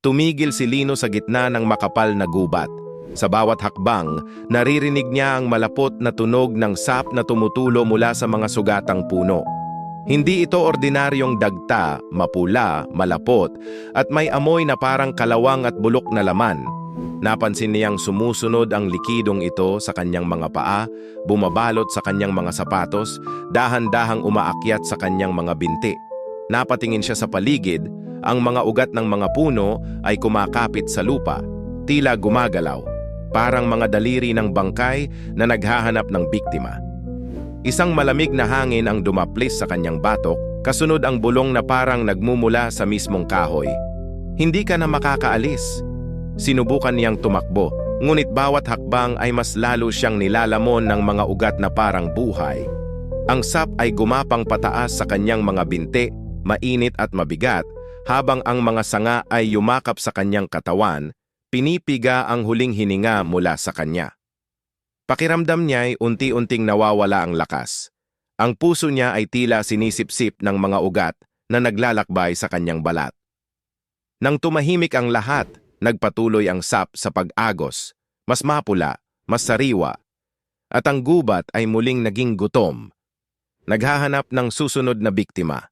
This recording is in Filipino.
Tumigil si Lino sa gitna ng makapal na gubat. Sa bawat hakbang, naririnig niya ang malapot na tunog ng sap na tumutulo mula sa mga sugatang puno. Hindi ito ordinaryong dagta, mapula, malapot, at may amoy na parang kalawang at bulok na laman. Napansin niyang sumusunod ang likidong ito sa kanyang mga paa, bumabalot sa kanyang mga sapatos, dahan-dahang umaakyat sa kanyang mga binti. Napatingin siya sa paligid, ang mga ugat ng mga puno ay kumakapit sa lupa, tila gumagalaw, parang mga daliri ng bangkay na naghahanap ng biktima. Isang malamig na hangin ang dumaplis sa kanyang batok, kasunod ang bulong na parang nagmumula sa mismong kahoy. Hindi ka na makakaalis. Sinubukan niyang tumakbo, ngunit bawat hakbang ay mas lalo siyang nilalamon ng mga ugat na parang buhay. Ang sap ay gumapang pataas sa kanyang mga binti, mainit at mabigat, habang ang mga sanga ay yumakap sa kanyang katawan, pinipiga ang huling hininga mula sa kanya. Pakiramdam niya ay unti-unting nawawala ang lakas. Ang puso niya ay tila sinisipsip ng mga ugat na naglalakbay sa kanyang balat. Nang tumahimik ang lahat, nagpatuloy ang sap sa pag-agos, mas mapula, mas sariwa, at ang gubat ay muling naging gutom. Naghahanap ng susunod na biktima.